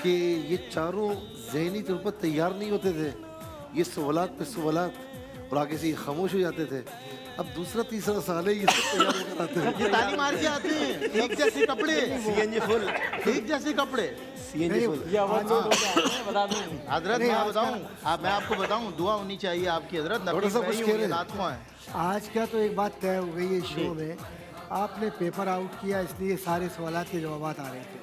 कि ये चारों जहनी तौर पर तैयार नहीं होते थे, ये सवालात पे सवालात, और आगे से ये खामोश हो जाते थे। अब दूसरा तीसरा साल है, ये सब तैयार होकर आते हैं। ये ताली मार के आते हैं, एक जैसे कपड़े, सीएनजी फुल, एक जैसे कपड़े। CNG full. ये आवाज लोड हो गया है, बता दूं। हजरत मैं बताऊं, मैं आपको बताऊं, दुआ होनी चाहिए आपकी हजरत। थोड़ा सा कुछ कह रहे हैं। आज क्या तो एक बात तय हो गई है शो में, आपने पेपर आउट किया इसलिए सारे सवालात के जवाब आ रहे थे।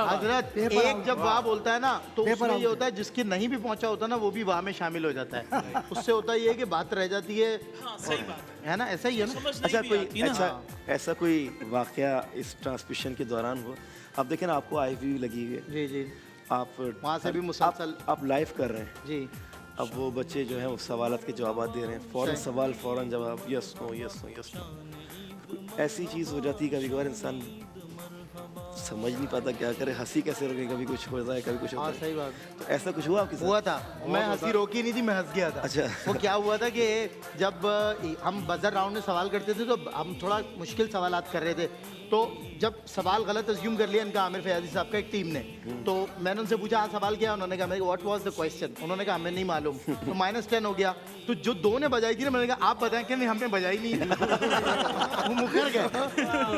हजरत पेपर एक जब वाह बोलता है ना तो पेपर उसमें ये आउट होता है, जिसके नहीं भी पहुंचा होता ना वो भी वाह में शामिल हो जाता है। उससे होता ये है कि बात रह जाती है। हाँ, सही बात है ना, ऐसा ही है ना। समझ अच्छा नहीं भी कोई आती ना। ऐसा कोई वाकया इस ट्रांसमिशन के दौरान हुआ? अब देखें ना, आपको IVU लगी हुई है, जी जी, आप वहाँ से भी मुसलसल। आप लाइव कर रहे हैं। जी अब वो बच्चे जो हैं वो सवालात के जवाब दे रहे हैं, फ़ौरन सवाल फ़ौरन जवाब, yes no yes no yes no. ऐसी चीज़ हो जाती है कभी कभार, इंसान समझ नहीं पाता क्या करे, हंसी कैसे रोके, कभी कुछ होता है कभी कुछ होता हाँ है। सही बात। तो ऐसा कुछ हुआ आपके साथ? हुआ था, मैं हंसी रोकी नहीं थी, मैं हंस गया था। अच्छा। वो क्या हुआ था कि जब हम बजर राउंड में सवाल करते थे तो हम थोड़ा मुश्किल सवालात कर रहे थे, तो जब सवाल गलत अज्यूम कर लिया इनका आमिर फयाजी साहब का एक टीम ने, तो मैंने उनसे पूछा सवाल क्या, उन्होंने कहा व्हाट वाज द क्वेश्चन, उन्होंने कहा हमें नहीं मालूम, तो -10 हो गया। तो जो दो ने बजाई थी ना, मैंने कहा आप बताएं कि नहीं, हमने बजाई नहीं। वो मुकर गए।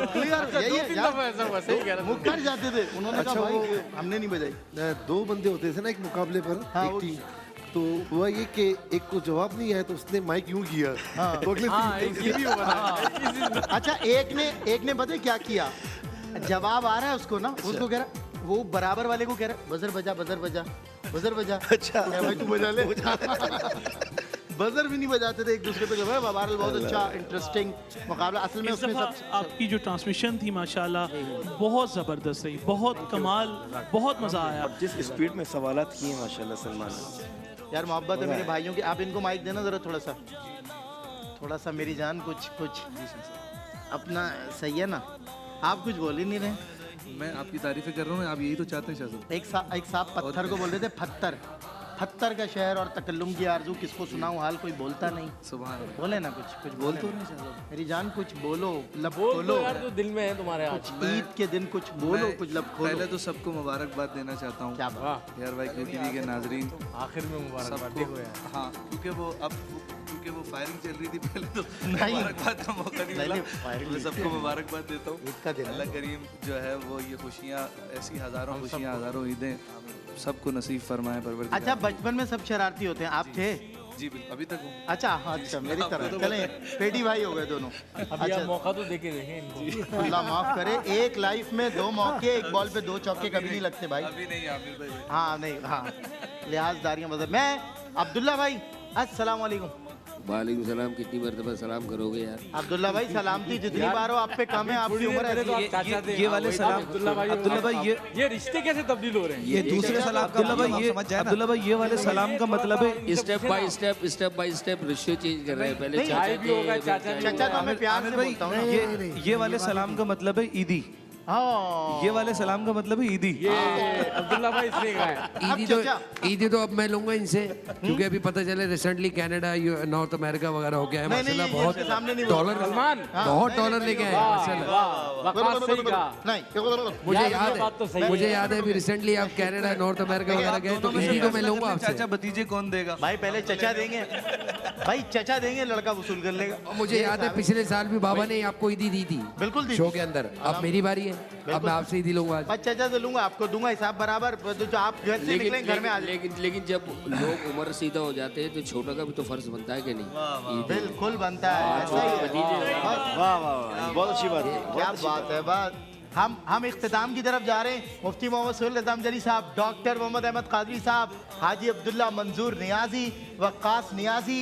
क्लियर, यही है यार, ऐसा हुआ, सही कह रहे मुकर जाते थे। उन्होंने कहा अच्छा, भाई वो- हमने नहीं बजाई। 2 बंदे होते थे ना एक मुकाबले पर, हाँ, एक वो- टीम। तो हुआ ये कि एक को जवाब नहीं आया तो उसने माइक यूं किया, तो अगले हाँ, एक ये भी हुआ था। अच्छा एक ने पता है क्या किया, जवाब आ रहा है उसको ना, उसको कह रहा, वो बराबर वाले को कह रहा बजर बजा बजर बजा बजर बजा। अच्छा। क्या भाई तू बजा ले। बजर भी नहीं बजाते थे एक दूसरे पे। बहरहाल बहुत अच्छा इंटरेस्टिंग मुकाबला असल में इस उसमें दफ़ा सब आपकी जो ट्रांसमिशन थी माशाल्लाह बहुत ज़बरदस्त रही, बहुत कमाल, बहुत मज़ा आया। जिस स्पीड में सवालात किए माशाल्लाह सलमान ने। यार मोहब्बत है मेरे भाइयों की। आप इनको माइक देना ज़रा थोड़ा सा मेरी जान कुछ अपना सही है ना। आप कुछ बोल ही नहीं रहे। मैं आपकी तारीफें कर रहा हूँ, आप यही तो चाहते हैं शाहज़ाद। एक साहब पत्थर को बोल रहे थे पत्थर का शहर और तकल्लुम की आरज़ू, किसको सुनाऊं हाल, कोई बोलता नहीं। सुभान अल्लाह। बोले ना कुछ बोल तो नहीं शाहज़ाद। मेरी जान कुछ बोलो, लब बोल खोलो दो यार जो दिल में है तुम्हारे आज। कुछ ईद के दिन कुछ बोलो, मैं कुछ लब खोलो। पहले तो सबको मुबारकबाद देना चाहता हूँ। क्या बात। यार भाई टीवी के नाजरीन आखिर में मुबारकबाद सबको। देखो यार। हाँ, क्योंकि वो फायरिंग चल रही थी पहले तो नहीं। मुबारकबाद का मौका नहीं मिला। फायरिंग मैं सबको मुबारकबाद देता हूँ। ईद का दिन है। अल्लाह करीम जो है वो ये खुशियाँ, ऐसी हज़ारों खुशियाँ, हज़ारों ईदें सबको नसीब फरमाए परवरदिगार। अच्छा बचपन में सब शरारती होते हैं, आप थे? जी अभी तक हूँ। अच्छा मेरी तरह चले पेटी भाई हो गए दोनों। अभी आप मौका तो देके देखें इनको। अल्लाह माफ करे, एक लाइफ में 2 मौके, एक बॉल पे 2 चौके कभी नहीं लगते भाई। अभी नहीं आमिर भाई। हाँ नहीं, हाँ लिहाजदारियाँ मतलब। मैं अब्दुल्ला भाई अस्सलाम वालेकुम। वालेकुम सलाम। कितनी मरतबा सलाम करोगे यार? अब्दुल्ला भाई सलामती जितनी बार हो आप पे कम है, आपकी उम्र है। ये वाले सलाम अब्दुल्ला भाई ये रिश्ते कैसे तब्दील हो रहे हैं? ये दूसरे सलाम अब्दुल्ला भाई ये वाले सलाम का मतलब है स्टेप बाय स्टेप रिश्ते चेंज कर रहे हैं। पहले भाई भी होगा, चाचा भी चाचा तो मैं प्यार से बोलता हूँ। ये वाले सलाम का मतलब है ईदी। हाँ ये वाले सलाम का मतलब है ईदी। ये अब्दुल्ला भाई इसने कहा है। ईदी तो अब मैं लूंगा इनसे, क्योंकि अभी पता चले रिसेंटली कनाडा नॉर्थ अमेरिका वगैरह हो गया है माशाल्लाह। बहुत डॉलर बहुत डॉलर लेके आए माशाल्लाह। मुझे याद है अभी रिसेंटली आप कनाडा नॉर्थ अमेरिका वगैरह गए तो ईदी तो मैं लूंगा आपसे। चाचा भतीजे कौन देगा भाई? पहले चचा देंगे भाई, चचा देंगे, लड़का वसूल कर लेगा। मुझे याद है पिछले साल भी बाबा ने आपको ईदी दी थी बिल्कुल दी शो के अंदर। अब मेरी बारी है, अब मैं आपसे ईदी लूंगा आज। बस चचा से लूंगा, आपको दूंगा हिसाब बराबर। जो आप घर से निकले घर में आ जाए। लेकिन जब लोग उम्र सीधा हो जाते हैं तो छोटा का भी तो फर्ज बनता है कि नहीं? बिल्कुल बनता है, ऐसा ही है। वाह वाह बहुत अच्छी बात है। क्या बात है। बात हम इख्तिताम की तरफ जा रहे हैं। मुफ्ती मोहम्मद सुहेल निज़ाम जली साहब, डॉक्टर मोहम्मद अहमद कादरी साहब, हाजी अब्दुल्ला मंजूर नियाजी, वक्कास नियाजी,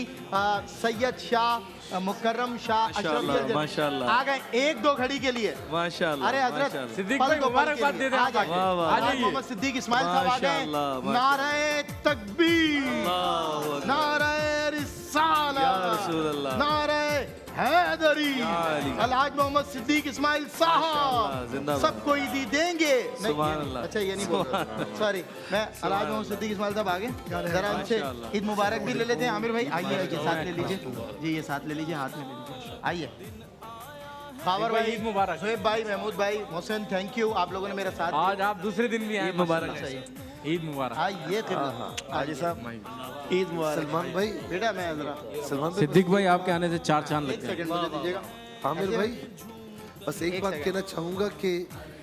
सैयद शाह मुकर्रम शाह, अशरफ माशाल्लाह आ गए 1-2 घड़ी के लिए माशाल्लाह। अरे हजरत सिद्दीक पल भाई दो पल मुबारकबाद के दे लिए। दें आ आप। जाइए। वाह, वाह, हाजी मोहम्मद सिद्दीक इस्माइल साहब आ गए। नारे तकबीर, नारे रिसालत, नारे हैदरी, अलहाज मोहम्मद सिद्दीक इस्माइल साहब सबको ईदी देंगे। अच्छा ये नहीं बोल रहा, सॉरी। मैं अलहाज मोहम्मद सिद्दीक इस्माइल साहब आगे, जरा इनसे ईद मुबारक भी ले लेते हैं। आमिर भाई आइए, साथ ले लीजिए जी, ये साथ ले लीजिए, हाथ में ले लीजिए, आइए। बाबर भाई ईद मुबारक। शुएब भाई, महमूद भाई, मोहसिन, थैंक यू, आप लोगों ने मेरा साथ आज आप दूसरे दिन भी आए। मुबारक। ईद मुबारक। आइए। हाजी साहब ईद मुबारक। सलमान भाई बेटा मैं जरा सलमान भाई सिद्दीक भाई आपके आने से 4 चांद एक लग गए। सेकंड मुझे दीजिएगा। आमिर भाई बस एक बात कहना चाहूँगा कि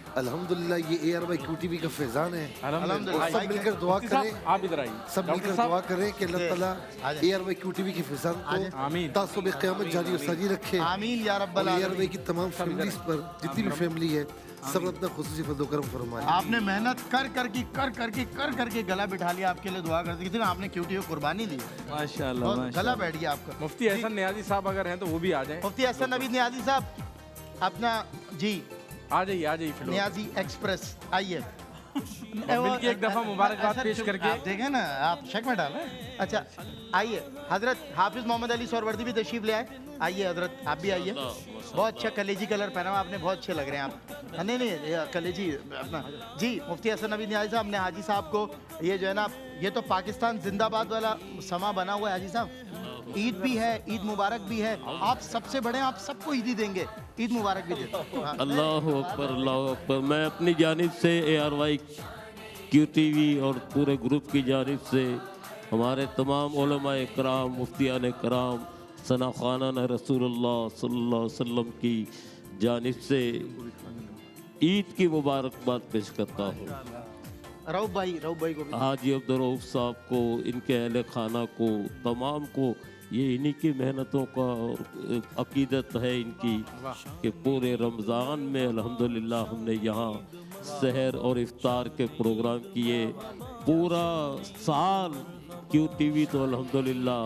अल्हम्दुलिल्लाह ये ARY QTV का फैज़ान है। अल्हम्दुलिल्लाह। सब मिलकर दुआ करें, आप इधर आइए। सब मिलकर दुआ करें कि अल्लाह ताला ARY QTV के फैज़ान को आमीन। तासुब क़यामत जारी और सारी रखे। आमीन या रब्बल और आलमीन। ARY की तमाम फैमिलीज पर जितनी भी फैमिली है सब अपना खुसूसी फज़ल करम फरमाए। आपने मेहनत कर करके गला बिठा लिया, आपके लिए दुआ करते किसी ने, आपने QTV को कुर्बानी दी, माशाल्लाह बहुत गला बैठ गया आपका। मुफ्ती हसन नियाजी साहब अगर हैं तो वो भी आ जाएं। मुफ्ती हसन नबी नियाजी साहब अपना जी आ जाइए फिर। नियाजी एक्सप्रेस आइए। मिलके एक दफा मुबारकबाद पेश करके। आप देखें ना, आप शक में डाल रहे हैं। अच्छा आइए, हजरत हाफिज मोहम्मद अली सोहरवर्दी भी तशरीफ ले आए। आइए हजरत, आप भी आइए। बहुत अच्छा कलेजी कलर पहना हुआ आपने, बहुत अच्छे लग रहे हैं आप। नहीं ये कलेजी अपना जी। मुफ्ती हसन नबी नियाजी साहब ने हाजी साहब को ये जो है ना, ये तो पाकिस्तान जिंदाबाद वाला समा बना हुआ है हाजी साहब। ईद भी है, ईद मुबारक भी है, आप सबसे बड़े, आप सबको ईदी देंगे, ईद मुबारक भी देते हैं। हाँ। अल्लाह अकबर, अल्लाह अकबर। मैं अपनी जानिब से ARY QTV और पूरे ग्रुप की जानिब से हमारे तमाम उलमाए कराम, मुफ्तियान कराम, सना खाना रसूलुल्लाह सल्लल्लाहु अलैहि वसल्लम की जानिब से ईद की मुबारकबाद पेश करता हूँ। रऊफ भाई को भी। हाजी अब्दुल साहब को, इनके अहले खाना को, तमाम को, ये इन्हीं की मेहनतों का अकीदत है इनकी कि पूरे रमज़ान में अल्हम्दुलिल्लाह हमने यहाँ सहर और इफ्तार के प्रोग्राम किए। पूरा साल QTV तो अल्हम्दुलिल्लाह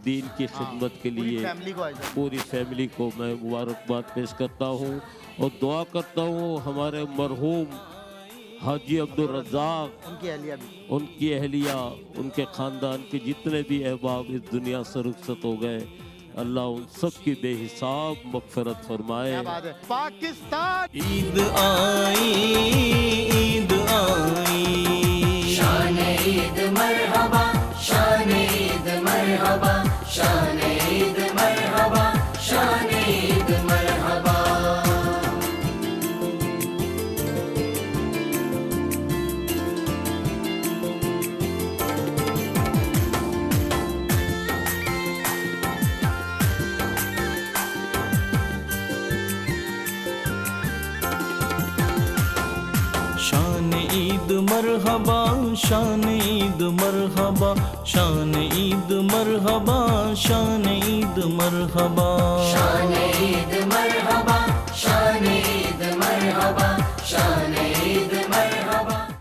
दीन की खिदमत के पूरी लिए फैमिली को पूरी फैमिली को मैं मुबारकबाद पेश करता हूँ और दुआ करता हूँ हमारे मरहूम हाजी अब्दुल रज़ाक, उनकी अहलिया भी, उनकी अहलिया, उनके ख़ानदान के जितने भी अहबाब इस दुनिया से रुखसत हो गए, अल्लाह उन सब की बेहिसाब मग़फ़िरत फरमाए। क्या बात है। पाकिस्तान ईद आई, ईद आई, शान ईद मरहबा, शान ईद मरहबा, शान ईद मरहबा, शान ईद मरहबा। शान ईद मरहबा, शान ईद मरहबा, शान ईद मरहबा, शान ईद मरहबा, शान ईद मरहबा, शान ईद मरहबा, शान